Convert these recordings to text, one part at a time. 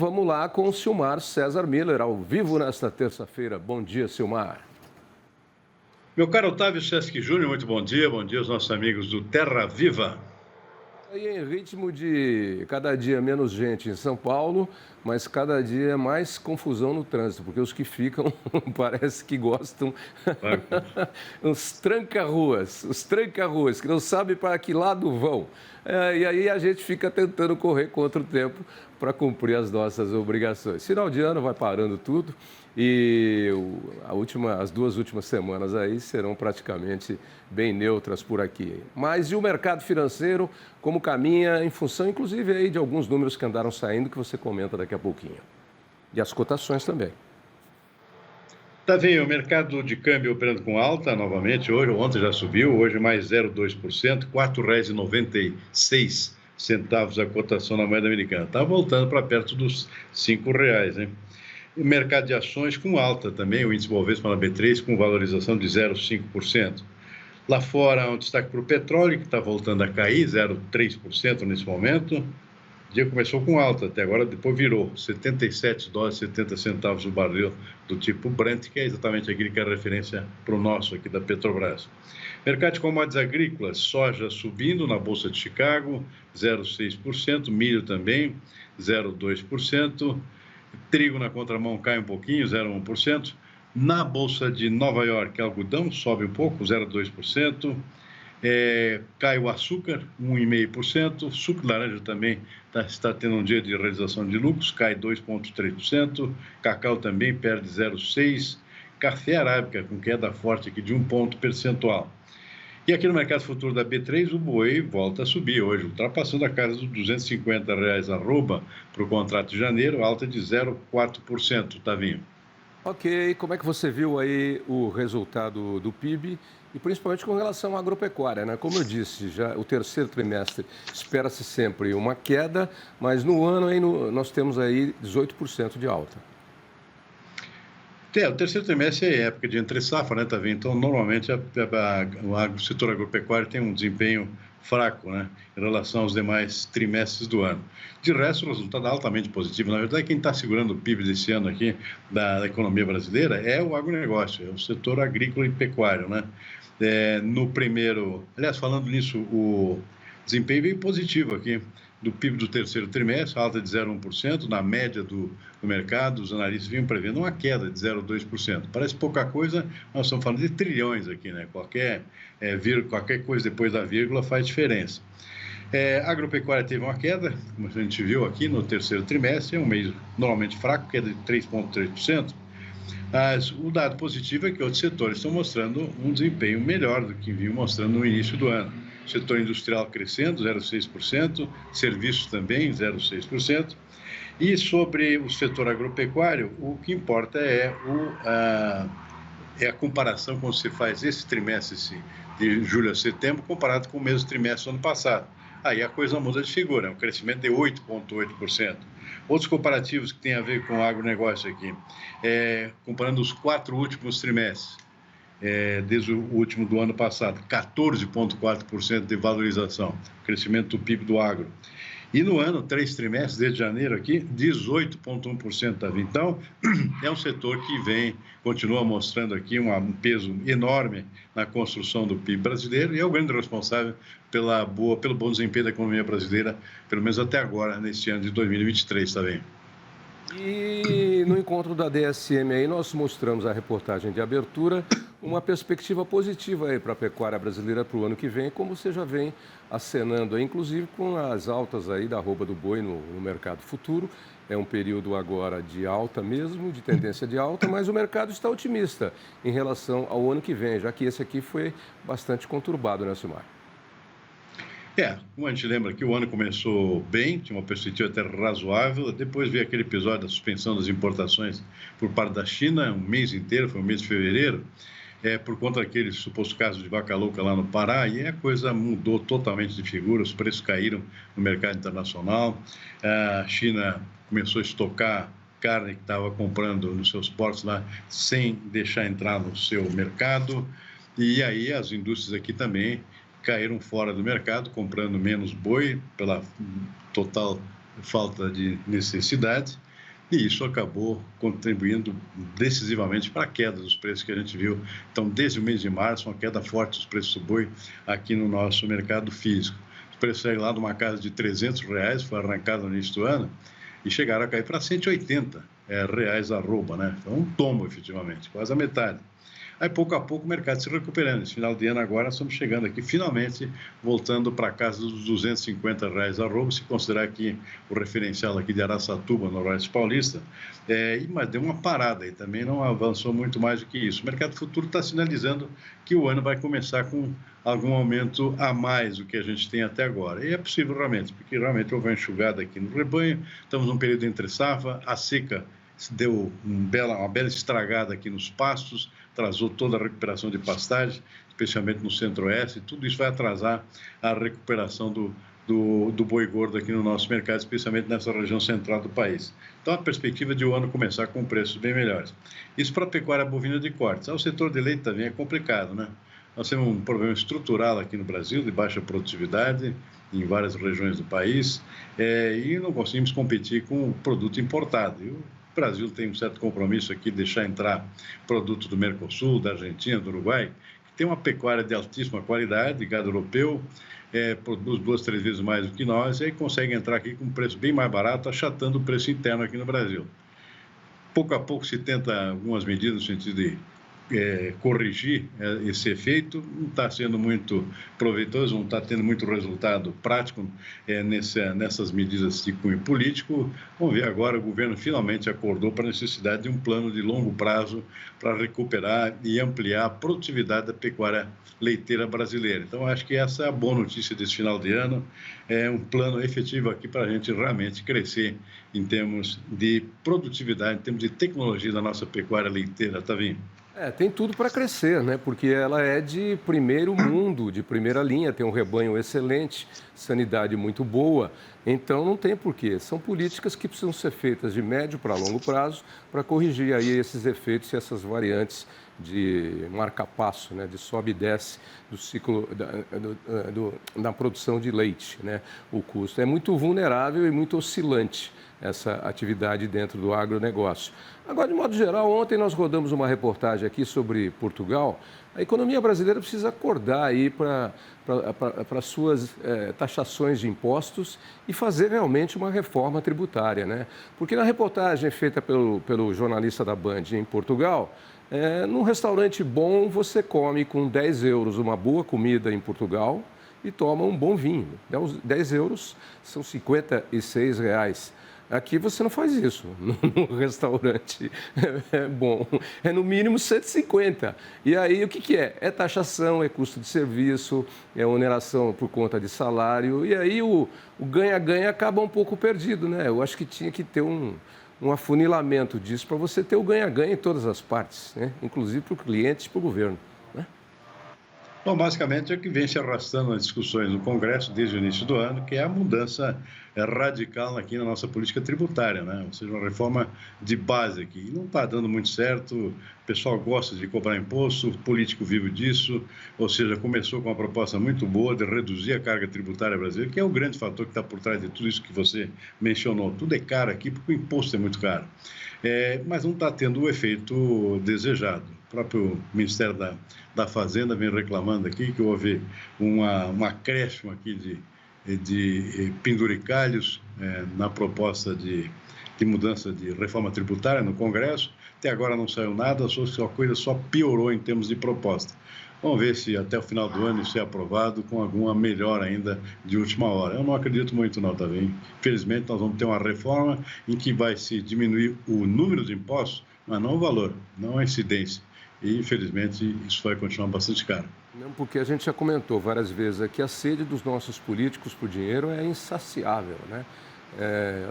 vamos lá com o Silmar César Miller, ao vivo nesta terça-feira. Bom dia, Silmar. Meu caro Otávio Sesc Júnior, muito bom dia aos nossos amigos do Terra Viva. Aí em ritmo de cada dia menos gente em São Paulo, mas cada dia mais confusão no trânsito, porque os que ficam parece que gostam. Os tranca-ruas, que não sabem para que lado vão. E aí a gente fica tentando correr contra o tempo para cumprir as nossas obrigações. Final de ano vai parando tudo e as 2 últimas semanas aí serão praticamente bem neutras por aqui. Mas e o mercado financeiro, como caminha, em função inclusive aí de alguns números que andaram saindo, que você comenta daqui a pouquinho. E as cotações também. Tá vendo, o mercado de câmbio operando com alta novamente hoje, ontem já subiu, hoje mais 0,2%, R$ 4,96 a cotação na moeda americana. Está voltando para perto dos R$ 5,00, hein? O mercado de ações com alta também, o índice Bovespa na B3 com valorização de 0,5%. Lá fora, um destaque para o petróleo, que está voltando a cair, 0,3% nesse momento. O dia começou com alta, até agora depois virou $77,70 o barril do tipo Brent, que é exatamente aquele que é a referência para o nosso aqui da Petrobras. Mercado de commodities agrícolas, soja subindo na Bolsa de Chicago, 0,6%, milho também, 0,2%, trigo na contramão cai um pouquinho, 0,1%, na Bolsa de Nova York, algodão sobe um pouco, 0,2%, cai o açúcar, 1,5%, suco de laranja também está tendo um dia de realização de lucros, cai 2,3%, cacau também perde 0,6%, café arábica com queda forte aqui de 1 ponto percentual. E aqui no mercado futuro da B3, o boi volta a subir hoje, ultrapassando a casa dos R$250 arroba para o contrato de janeiro, alta de 0,4%, Tavinho. Ok, como é que você viu aí o resultado do PIB e principalmente com relação à agropecuária, né? Como eu disse, já o terceiro trimestre espera-se sempre uma queda, mas no ano aí nós temos aí 18% de alta. O terceiro trimestre é época de entre-safra, né, Tavinho? Então, normalmente, o setor agropecuário tem um desempenho fraco, né, em relação aos demais trimestres do ano. De resto, o resultado é altamente positivo. Na verdade, quem está segurando o PIB desse ano aqui da economia brasileira é o agronegócio, é o setor agrícola e pecuário, né? Aliás, falando nisso, o desempenho veio positivo aqui do PIB do terceiro trimestre, alta de 0,1%, na média do mercado, os analistas vinham prevendo uma queda de 0,2%. Parece pouca coisa, nós estamos falando de trilhões aqui, né? Qualquer coisa depois da vírgula faz diferença. A agropecuária teve uma queda, como a gente viu aqui no terceiro trimestre, é um mês normalmente fraco, queda de 3,3%. Mas o dado positivo é que outros setores estão mostrando um desempenho melhor do que vinham mostrando no início do ano. O setor industrial crescendo, 0,6%, serviços também, 0,6%. E sobre o setor agropecuário, o que importa é a comparação quando se faz esse trimestre de julho a setembro comparado com o mesmo trimestre do ano passado. Aí a coisa muda de figura, é um crescimento de 8,8%. Outros comparativos que têm a ver com o agronegócio aqui, comparando os 4 últimos trimestres, desde o último do ano passado, 14,4% de valorização, crescimento do PIB do agro. E no ano, 3 trimestres, desde janeiro aqui, 18,1%, Davi. Então, é um setor que continua mostrando aqui um peso enorme na construção do PIB brasileiro e é o grande responsável pelo bom desempenho da economia brasileira, pelo menos até agora, neste ano de 2023, Davi. E no encontro da DSM aí, nós mostramos a reportagem de abertura, uma perspectiva positiva aí para a pecuária brasileira para o ano que vem, como você já vem acenando aí, inclusive com as altas aí da arroba do boi no mercado futuro. É um período agora de alta mesmo, de tendência de alta, mas o mercado está otimista em relação ao ano que vem, já que esse aqui foi bastante conturbado, né, Silmar? Como a gente lembra que o ano começou bem, tinha uma perspectiva até razoável, depois veio aquele episódio da suspensão das importações por parte da China, um mês inteiro, foi o mês de fevereiro, por conta daquele suposto caso de vaca louca lá no Pará, e a coisa mudou totalmente de figura, os preços caíram no mercado internacional, a China começou a estocar carne que estava comprando nos seus portos lá, sem deixar entrar no seu mercado, e aí as indústrias aqui também caíram fora do mercado, comprando menos boi pela total falta de necessidade. E isso acabou contribuindo decisivamente para a queda dos preços que a gente viu. Então, desde o mês de março, uma queda forte dos preços do boi aqui no nosso mercado físico. Os preços saíram lá de uma casa de R$ 300, foi arrancado no início do ano, e chegaram a cair para R$ 180 reais a arroba, né? Foi um tombo, efetivamente, quase a metade. Aí, pouco a pouco, o mercado se recuperando. Esse final de ano agora, estamos chegando aqui, finalmente, voltando para a casa dos R$ 250 a arroba, se considerar aqui o referencial aqui de Araçatuba, no Noroeste Paulista, mas deu uma parada aí, também não avançou muito mais do que isso. O mercado futuro está sinalizando que o ano vai começar com algum aumento a mais do que a gente tem até agora. E é possível realmente, porque realmente houve uma enxugada aqui no rebanho, estamos num período entre safra, a seca deu uma bela estragada aqui nos pastos, atrasou toda a recuperação de pastagem, especialmente no centro-oeste, e tudo isso vai atrasar a recuperação do boi gordo aqui no nosso mercado, especialmente nessa região central do país. Então, a perspectiva de o ano começar com preços bem melhores. Isso para a pecuária bovina de cortes. O setor de leite também é complicado, né? Nós temos um problema estrutural aqui no Brasil, de baixa produtividade em várias regiões do país, e não conseguimos competir com o produto importado. O Brasil tem um certo compromisso aqui de deixar entrar produtos do Mercosul, da Argentina, do Uruguai, que tem uma pecuária de altíssima qualidade, gado europeu, produz 2, 3 vezes mais do que nós, e aí consegue entrar aqui com um preço bem mais barato, achatando o preço interno aqui no Brasil. Pouco a pouco se tenta algumas medidas no sentido de corrigir esse efeito, não está sendo muito proveitoso, não está tendo muito resultado prático nessas medidas de cunho político. Vamos ver agora, o governo finalmente acordou para a necessidade de um plano de longo prazo para recuperar e ampliar a produtividade da pecuária leiteira brasileira. Então, acho que essa é a boa notícia desse final de ano, é um plano efetivo aqui para a gente realmente crescer em termos de produtividade, em termos de tecnologia da nossa pecuária leiteira, tá vendo? Tem tudo para crescer, né? Porque ela é de primeiro mundo, de primeira linha, tem um rebanho excelente, sanidade muito boa, então não tem porquê. São políticas que precisam ser feitas de médio para longo prazo para corrigir aí esses efeitos e essas variantes de marca-passo, né? De sobe e desce do ciclo da produção de leite, né? O custo é muito vulnerável e muito oscilante essa atividade dentro do agronegócio. Agora, de modo geral, ontem nós rodamos uma reportagem aqui sobre Portugal. A economia brasileira precisa acordar aí para suas taxações de impostos e fazer realmente uma reforma tributária, né? Porque na reportagem feita pelo jornalista da Band em Portugal, num restaurante bom você come com 10 euros uma boa comida em Portugal e toma um bom vinho. 10 euros são R$ 56. Aqui você não faz isso, no restaurante bom, é no mínimo 150. E aí o que é? É taxação, é custo de serviço, é oneração por conta de salário, e aí o ganha-ganha acaba um pouco perdido, né? Eu acho que tinha que ter um afunilamento disso para você ter o ganha-ganha em todas as partes, né? Inclusive para o cliente e para o governo. Bom, basicamente é o que vem se arrastando nas discussões no Congresso desde o início do ano, que é a mudança radical aqui na nossa política tributária, né? Ou seja, uma reforma de base aqui. E não está dando muito certo, o pessoal gosta de cobrar imposto, o político vive disso, ou seja, começou com uma proposta muito boa de reduzir a carga tributária brasileira, que é o grande fator que está por trás de tudo isso que você mencionou. Tudo é caro aqui porque o imposto é muito caro. Mas não está tendo o efeito desejado. O próprio Ministério da Fazenda vem reclamando aqui que houve um acréscimo aqui de penduricalhos na proposta de mudança de reforma tributária no Congresso. Até agora não saiu nada, a coisa só piorou em termos de proposta. Vamos ver se até o final do ano isso é aprovado com alguma melhora ainda de última hora. Eu não acredito muito não, tá vendo? Infelizmente, nós vamos ter uma reforma em que vai se diminuir o número de impostos, mas não o valor, não a incidência. E, infelizmente, isso vai continuar bastante caro. Não, porque a gente já comentou várias vezes aqui, a sede dos nossos políticos por dinheiro é insaciável, né?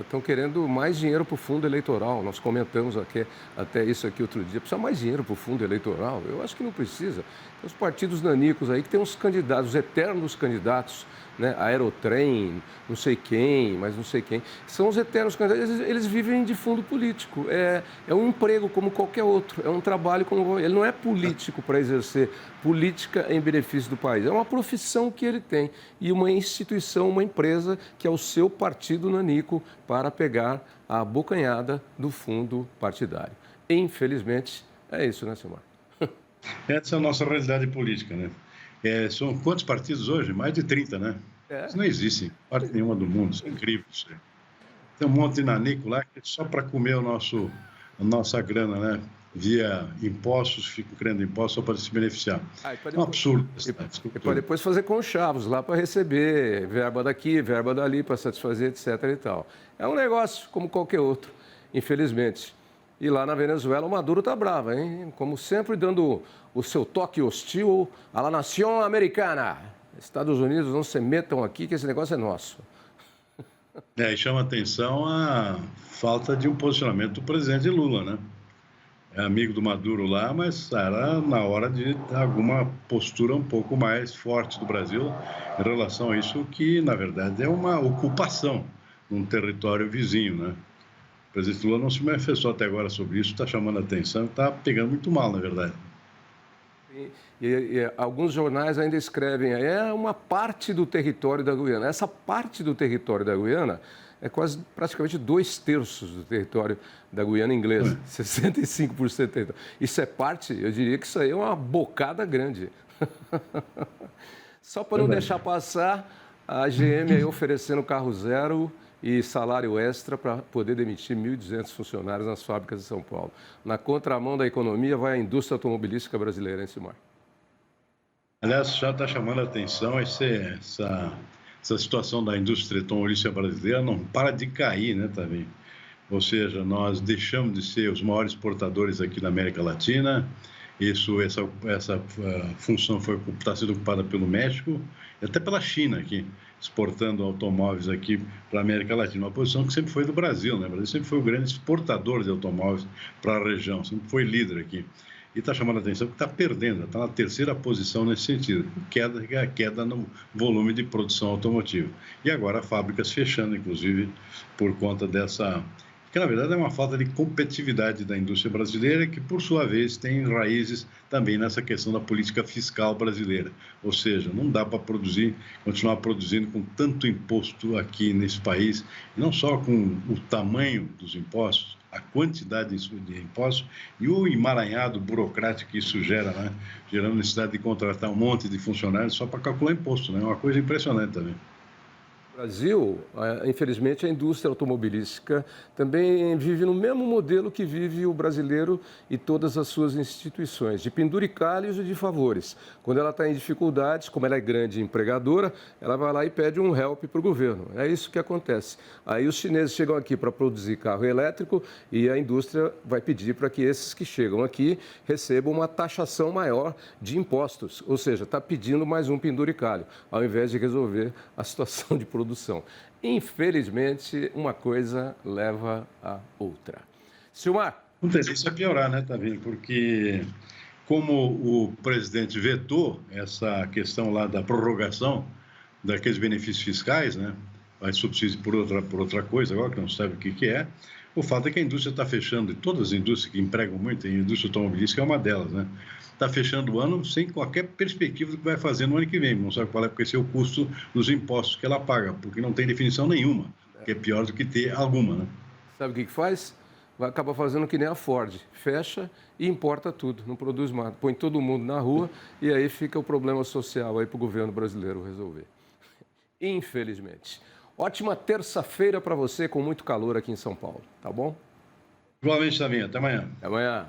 Estão querendo mais dinheiro para o fundo eleitoral. Nós comentamos aqui, até isso aqui outro dia. Precisa mais dinheiro para o fundo eleitoral? Eu acho que não precisa. Os partidos nanicos aí que tem uns candidatos, os eternos candidatos, né? Aerotrem, não sei quem, mas não sei quem. São os eternos candidatos, eles vivem de fundo político. É um emprego como qualquer outro, é um trabalho como... Ele não é político para exercer política em benefício do país. É uma profissão que ele tem e uma instituição, uma empresa que é o seu partido nanico para pegar a abocanhada do fundo partidário. Infelizmente, é isso, né, Silmar? Essa é a nossa realidade política, né? São quantos partidos hoje? Mais de 30, né? Isso não existe em parte nenhuma do mundo, isso é incrível. Isso aí. Tem um monte de nanico lá que é só para comer a nossa grana, né? Via impostos, ficam criando impostos só para se beneficiar. É um absurdo. E para depois fazer conchavos lá para receber verba daqui, verba dali, para satisfazer, etc. e tal. É um negócio como qualquer outro, infelizmente. E lá na Venezuela o Maduro está bravo, hein? Como sempre, dando o seu toque hostil à nação americana. Estados Unidos, não se metam aqui, que esse negócio é nosso. E chama atenção a falta de um posicionamento do presidente Lula, né? É amigo do Maduro lá, mas era na hora de alguma postura um pouco mais forte do Brasil em relação a isso, que, na verdade, é uma ocupação num território vizinho, né? O presidente Lula não se manifestou até agora sobre isso, está chamando a atenção, está pegando muito mal, na verdade. E alguns jornais ainda escrevem, é uma parte do território da Guiana. Essa parte do território da Guiana é praticamente 2/3 do território da Guiana inglesa, 65%. Isso é parte, eu diria que isso aí é uma bocada grande. Só para não deixar passar, a GM aí oferecendo carro zero e salário extra para poder demitir 1.200 funcionários nas fábricas de São Paulo. Na contramão da economia vai a indústria automobilística brasileira, hein, Silmar? Aliás, já está chamando a atenção essa situação da indústria automobilística brasileira não para de cair, né, também. Ou seja, nós deixamos de ser os maiores exportadores aqui na América Latina. Essa função está sendo ocupada pelo México e até pela China aqui, exportando automóveis aqui para a América Latina. Uma posição que sempre foi do Brasil, né? O Brasil sempre foi o grande exportador de automóveis para a região, sempre foi líder aqui. E está chamando a atenção porque está perdendo, está na terceira posição nesse sentido, queda no volume de produção automotiva. E agora fábricas fechando, inclusive, por conta dessa... que na verdade é uma falta de competitividade da indústria brasileira, que por sua vez tem raízes também nessa questão da política fiscal brasileira. Ou seja, não dá para continuar produzindo com tanto imposto aqui nesse país, e não só com o tamanho dos impostos, a quantidade de impostos e o emaranhado burocrático que isso gera, né? Gerando necessidade de contratar um monte de funcionários só para calcular imposto, né? É uma coisa impressionante também. No Brasil, infelizmente, a indústria automobilística também vive no mesmo modelo que vive o brasileiro e todas as suas instituições, de penduricalhos e de favores. Quando ela está em dificuldades, como ela é grande empregadora, ela vai lá e pede um help para o governo. É isso que acontece. Aí os chineses chegam aqui para produzir carro elétrico e a indústria vai pedir para que esses que chegam aqui recebam uma taxação maior de impostos. Ou seja, está pedindo mais um penduricalho, ao invés de resolver a situação de produção. Infelizmente, uma coisa leva a outra. Silmar. Não tendência a piorar, né, Tavinho? Porque como o presidente vetou essa questão lá da prorrogação daqueles benefícios fiscais, né? Vai subsídio por outra coisa agora, que não sabe o que é. O fato é que a indústria está fechando, e todas as indústrias que empregam muito, a indústria automobilística é uma delas, né? Está fechando o ano sem qualquer perspectiva do que vai fazer no ano que vem. Não sabe qual é, porque esse é o custo dos impostos que ela paga, porque não tem definição nenhuma, que é pior do que ter alguma, né? Sabe o que faz? Vai acabar fazendo que nem a Ford, fecha e importa tudo, não produz mais, põe todo mundo na rua e aí fica o problema social aí para o governo brasileiro resolver. Infelizmente. Ótima terça-feira para você, com muito calor aqui em São Paulo, tá bom? Igualmente, Tavinho. Até amanhã. Até amanhã.